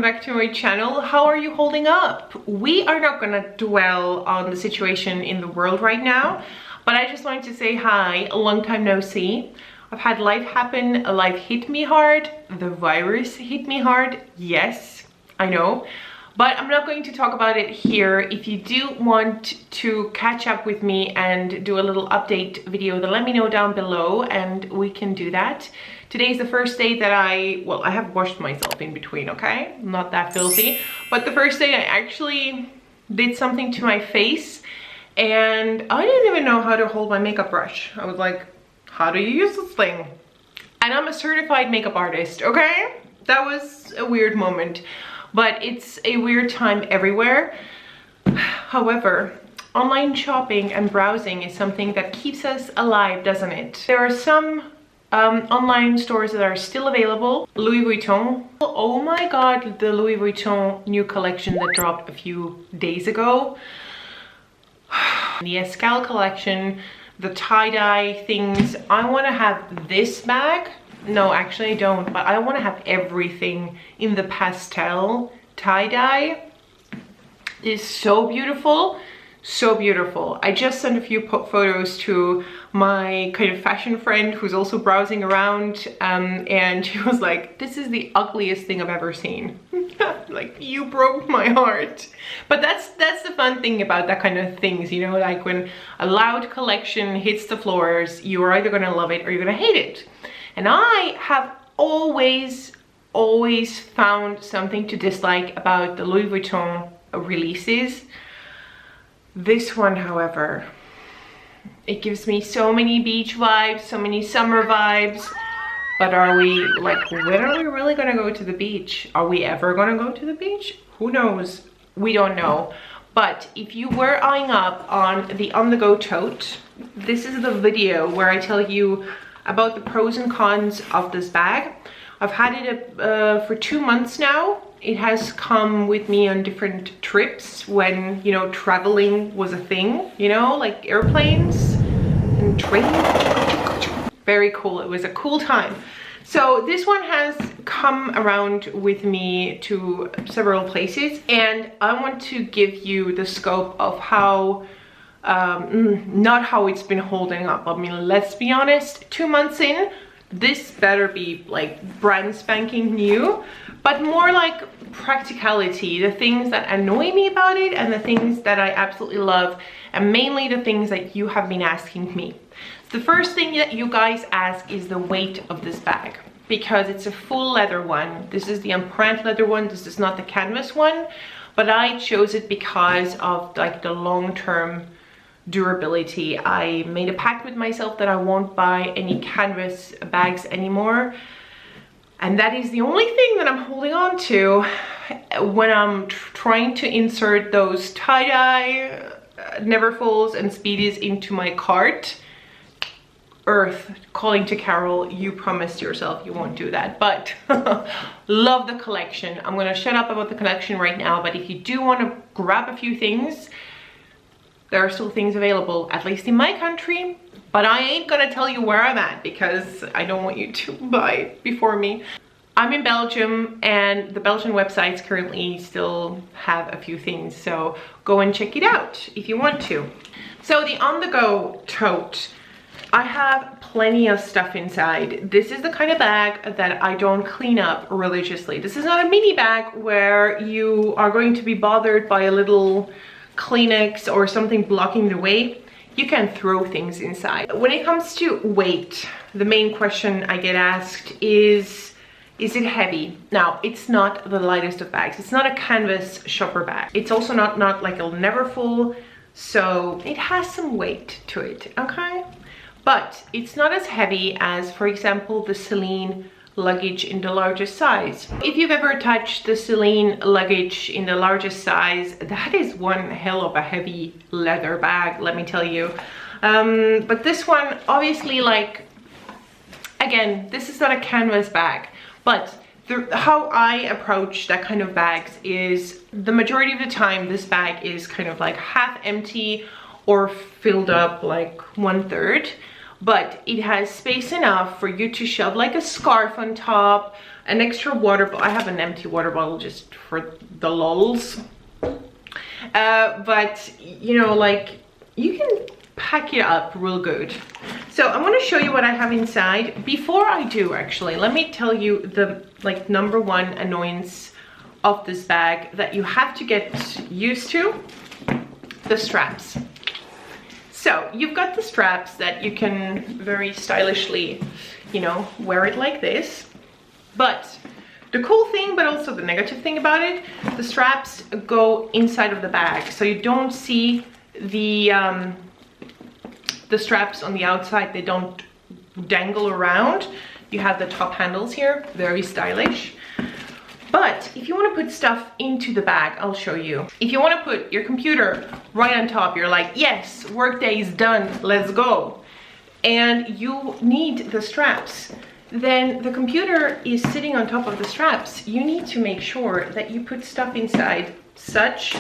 back to my channel. How are you holding up? We are not gonna dwell on the situation in the world right now, but I just wanted to say hi, a long time no see. I've had life happen, life hit me hard, the virus hit me hard, yes, I know. But I'm not going to talk about it here. If you do want to catch up with me and do a little update video, then let me know down below and we can do that. Today's the first day that I have washed myself in between, okay? I'm not that filthy. But the first day I actually did something to my face and I didn't even know how to hold my makeup brush. I was like, how do you use this thing? And I'm a certified makeup artist, okay? That was a weird moment. But it's a weird time everywhere. However, online shopping and browsing is something that keeps us alive, doesn't it? There are some online stores that are still available. Louis Vuitton. Oh my god, the Louis Vuitton new collection that dropped a few days ago. The Escal collection, the tie-dye things. I want to have this bag. No, actually I don't, but I want to have everything in the pastel tie-dye. It is so beautiful, so beautiful. I just sent a few photos to my kind of fashion friend who's also browsing around, and she was like, this is the ugliest thing I've ever seen. Like, you broke my heart. But that's the fun thing about that kind of things, you know, like when a loud collection hits the floors, you are either gonna love it or you're gonna hate it. And I have always found something to dislike about the Louis Vuitton releases. This one, however, it gives me so many beach vibes, so many summer vibes. But are we, like, when are we really gonna go to the beach? Are we ever gonna go to the beach? Who knows? We don't know. But if you were eyeing up on the Onthego Tote, this is the video where I tell you about the pros and cons of this bag. I've had it for 2 months now. It has come with me on different trips when, you know, traveling was a thing, you know, like airplanes and trains. Very cool. It was a cool time. So this one has come around with me to several places, and I want to give you the scope of how not how it's been holding up. I mean, let's be honest, 2 months in, this better be like brand spanking new, but more like practicality, the things that annoy me about it and the things that I absolutely love, and mainly the things that you have been asking me. The first thing that you guys ask is the weight of this bag, because it's a full leather one. This is the Empreinte leather one, this is not the canvas one, but I chose it because of like the long-term durability. I made a pact with myself that I won't buy any canvas bags anymore, and that is the only thing that I'm holding on to when I'm trying to insert those tie-dye Neverfulls and Speedies into my cart. Earth calling to Carol, you promised yourself you won't do that, but love the collection. I'm gonna shut up about the collection right now, but if you do want to grab a few things, there are still things available, at least in my country, but I ain't gonna tell you where I'm at because I don't want you to buy before me. I'm in Belgium, and the Belgian websites currently still have a few things, so go and check it out if you want to. So the On-the-Go Tote, I have plenty of stuff inside. This is the kind of bag that I don't clean up religiously. This is not a mini bag where you are going to be bothered by a little Kleenex or something blocking the way. You can throw things inside. When it comes to weight, the main question I get asked is it heavy? Now, it's not the lightest of bags. It's not a canvas shopper bag. It's also not like a Neverfull, so it has some weight to it, okay? But it's not as heavy as, for example, the Celine luggage in the largest size. If you've ever touched the Celine luggage in the largest size, that is one hell of a heavy leather bag, let me tell you. But this one, obviously, like, again, this is not a canvas bag, but how I approach that kind of bags is the majority of the time this bag is kind of like half empty or filled up like 1/3. But it has space enough for you to shove like a scarf on top, an extra water bottle. I have an empty water bottle just for the lols. But you know, like, you can pack it up real good. So I'm going to show you what I have inside. Before I do, actually, let me tell you the like #1 annoyance of this bag that you have to get used to: the straps. So you've got the straps that you can very stylishly, you know, wear it like this. But the cool thing, but also the negative thing about it, the straps go inside of the bag, so you don't see the straps on the outside. They don't dangle around. You have the top handles here, very stylish. But if you want to put stuff into the bag, I'll show you. If you want to put your computer right on top, you're like, yes, workday is done, let's go, and you need the straps, then the computer is sitting on top of the straps. You need to make sure that you put stuff inside such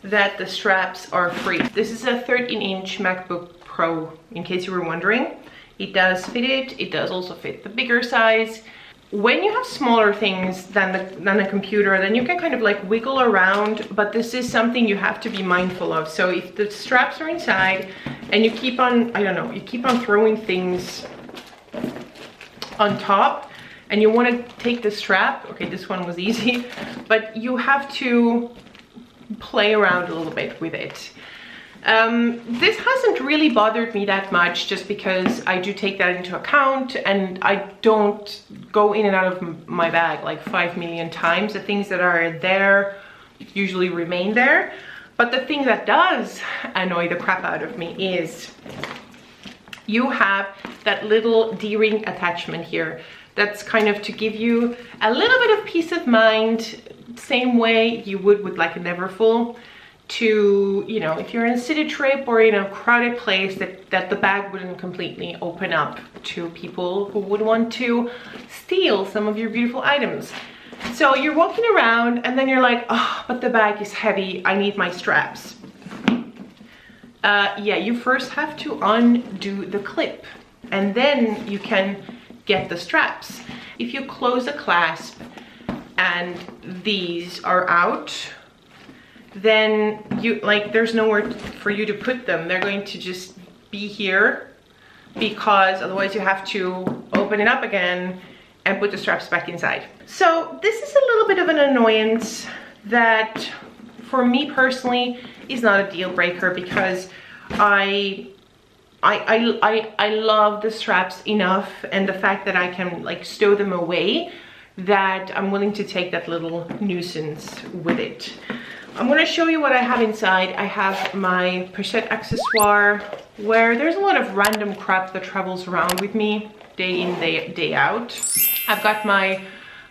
that the straps are free. This is a 13-inch MacBook Pro, in case you were wondering. It does fit it. It does also fit the bigger size. When you have smaller things than a computer, then you can kind of like wiggle around, but this is something you have to be mindful of. So if the straps are inside and you keep on, I don't know, you keep on throwing things on top and you want to take the strap, okay, this one was easy, but you have to play around a little bit with it. This hasn't really bothered me that much, just because I do take that into account and I don't go in and out of my bag like 5 million times. The things that are there usually remain there. But the thing that does annoy the crap out of me is you have that little D-ring attachment here. That's kind of to give you a little bit of peace of mind, same way you would with like a Neverfull. To, you know, if you're in a city trip or in a crowded place, that the bag wouldn't completely open up to people who would want to steal some of your beautiful items. So you're walking around and then you're like, oh, but the bag is heavy, I need my straps. Yeah, you first have to undo the clip and then you can get the straps. If you close a clasp and these are out, then you like, there's nowhere for you to put them. They're going to just be here, because otherwise you have to open it up again and put the straps back inside. So this is a little bit of an annoyance that for me personally is not a deal breaker, because I love the straps enough, and the fact that I can like stow them away, that I'm willing to take that little nuisance with it. I'm going to show you what I have inside. I have my pochette accessoire, where there's a lot of random crap that travels around with me day in, day out. I've got my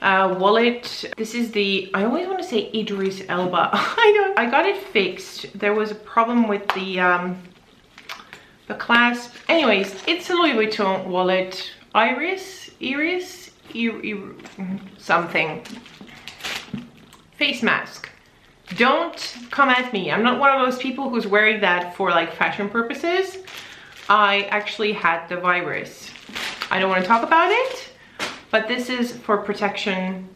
wallet. This is the, I always want to say Idris Elba. I got it fixed. There was a problem with the clasp. Anyways, it's a Louis Vuitton wallet. Iris, something. Face mask. Don't come at me. I'm not one of those people who's wearing that for like fashion purposes. I actually had the virus. I don't want to talk about it, but this is for protection.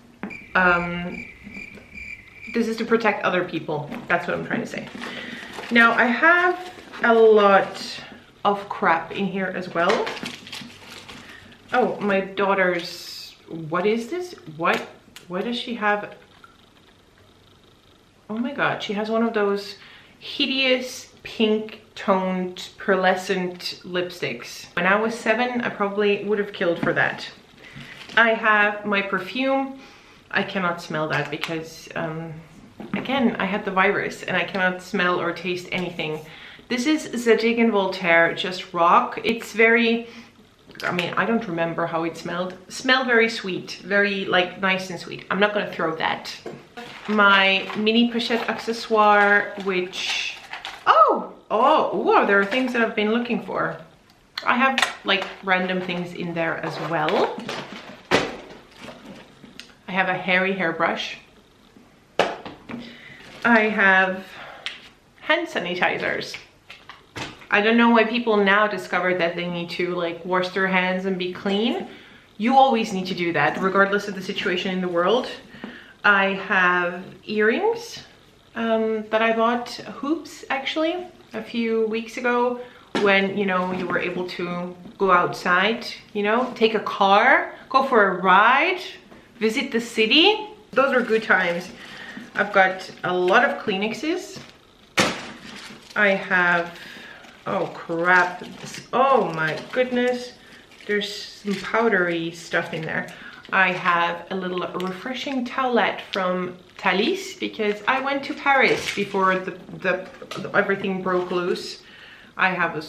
This is to protect other people. That's what I'm trying to say. Now I have a lot of crap in here as well. Oh, my daughter's, what is this? What does she have? Oh my god, she has one of those hideous pink toned pearlescent lipsticks. When I was 7, I probably would have killed for that. I have my perfume. I cannot smell that because, again, I had the virus and I cannot smell or taste anything. This is Zadig & Voltaire Just Rock. It's very, I mean, I don't remember how it smelled. Smelled very sweet, very like nice and sweet. I'm not gonna throw that. My mini pochette accessoire, which, oh, there are things that I've been looking for. I have like random things in there as well. I have a hairy hairbrush. I have hand sanitizers. I don't know why people now discovered that they need to like wash their hands and be clean. You always need to do that, regardless of the situation in the world. I have earrings that I bought, hoops actually, a few weeks ago when, you know, you were able to go outside, you know, take a car, go for a ride, visit the city. Those are good times. I've got a lot of Kleenexes. I have, oh crap, oh my goodness, there's some powdery stuff in there. I have a little refreshing towelette from Thalys because I went to Paris before the everything broke loose. I have a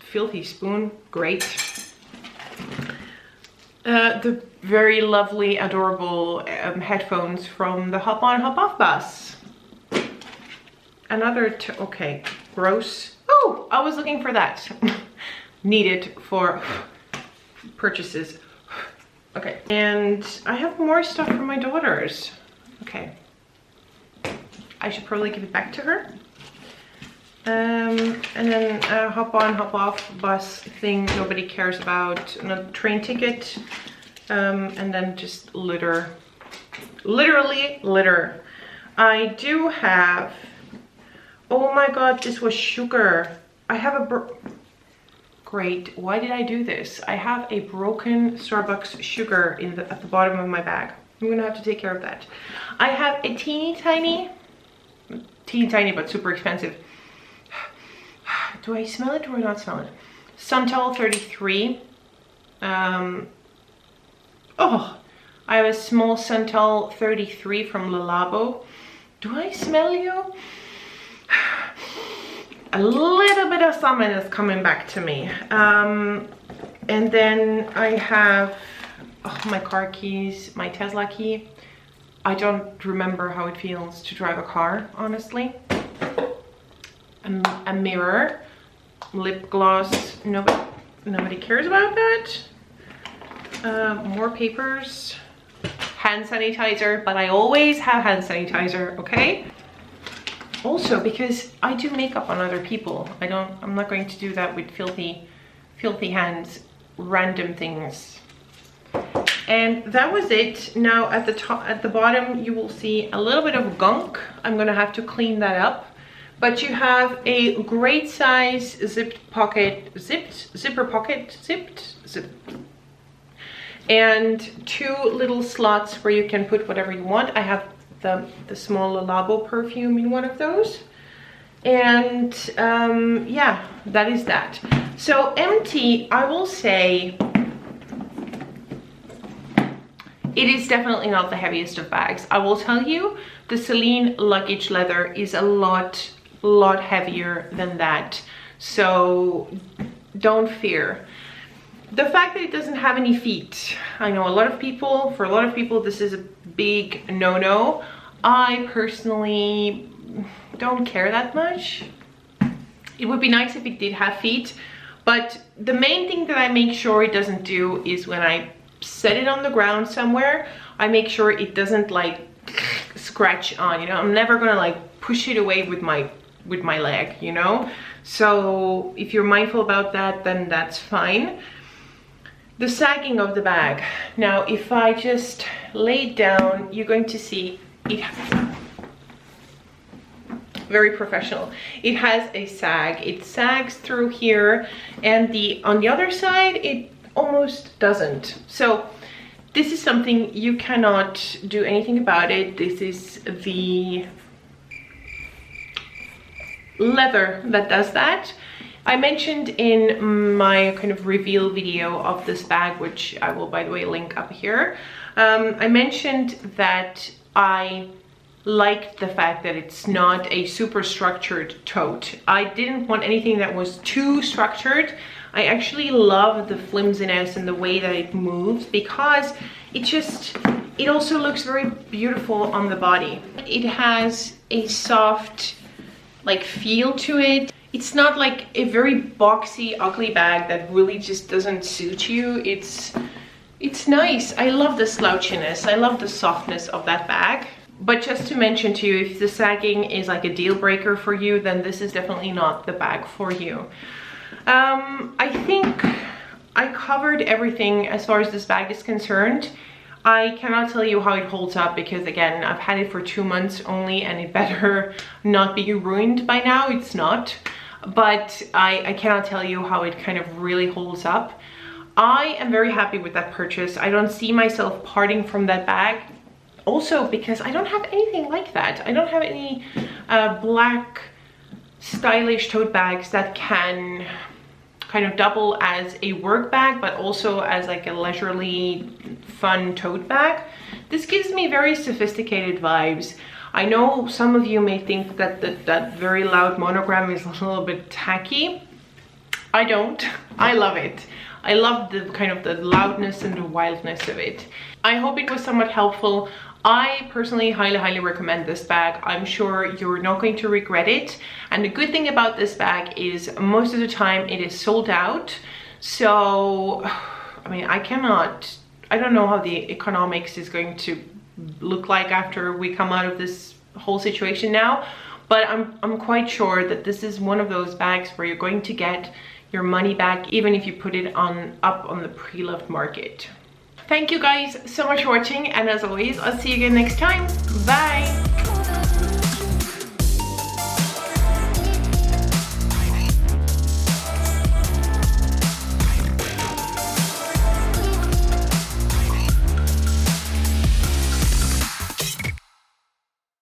filthy spoon, great. The very lovely, adorable headphones from the Hop On Hop Off bus. Another, okay, gross. Oh, I was looking for that. Needed for purchases. Okay, and I have more stuff from my daughters. Okay, I should probably give it back to her. And then a hop on, hop off bus thing nobody cares about, a train ticket, and then just litter. Literally litter. I do have, oh my god, this was sugar. I have a great, why did I do this? I have a broken Starbucks sugar at the bottom of my bag. I'm gonna have to take care of that. I have a teeny tiny but super expensive. Do I smell it or not smell it? Suntel 33. Oh, I have a small Suntel 33 from Le Labo. Do I smell you? A little bit of salmon is coming back to me. And then I have my car keys, my Tesla key. I don't remember how it feels to drive a car, honestly. A mirror, lip gloss, nobody cares about that. More papers, hand sanitizer, but I always have hand sanitizer, okay? Also, because I do makeup on other people, I'm not going to do that with filthy hands, random things. And that was it. Now at the bottom, you will see a little bit of gunk. I'm gonna have to clean that up. But you have a great size zipper pocket, and two little slots where you can put whatever you want. I have the small Le Labo perfume in one of those. And yeah, that is that. So empty, I will say, it is definitely not the heaviest of bags. I will tell you, the Celine luggage leather is a lot heavier than that. So don't fear. The fact that it doesn't have any feet, I know for a lot of people this is a big no-no. I personally don't care that much. It would be nice if it did have feet, but the main thing that I make sure it doesn't do is when I set it on the ground somewhere, I make sure it doesn't like scratch on, you know. I'm never gonna like push it away with my leg, you know. So if you're mindful about that, then that's fine. The sagging of the bag. Now, if I just lay it down, you're going to see it very professional. It has a sag. It sags through here, and on the other side, it almost doesn't. So this is something you cannot do anything about it. This is the leather that does that. I mentioned in my kind of reveal video of this bag, which I will, by the way, link up here. I mentioned that I liked the fact that it's not a super structured tote. I didn't want anything that was too structured. I actually love the flimsiness and the way that it moves, because it also looks very beautiful on the body. It has a soft like feel to it. It's not like a very boxy, ugly bag that really just doesn't suit you. It's nice. I love the slouchiness. I love the softness of that bag. But just to mention to you, if the sagging is like a deal breaker for you, then this is definitely not the bag for you. I think I covered everything as far as this bag is concerned. I cannot tell you how it holds up because again, I've had it for 2 months only and it better not be ruined by now. It's not, but I cannot tell you how it kind of really holds up. I am very happy with that purchase. I don't see myself parting from that bag. Also because I don't have anything like that. I don't have any black stylish tote bags that can kind of double as a work bag but also as like a leisurely fun tote bag. This gives me very sophisticated vibes. I know some of you may think that that very loud monogram is a little bit tacky. I don't. I love it. I love the kind of the loudness and the wildness of it. I hope it was somewhat helpful. I personally highly recommend this bag. I'm sure you're not going to regret it. And the good thing about this bag is most of the time it is sold out. So, I mean, I don't know how the economics is going to look like after we come out of this whole situation now. But I'm quite sure that this is one of those bags where you're going to get your money back even if you put it up on the pre-loved market. Thank you guys so much for watching, and as always, I'll see you again next time. Bye!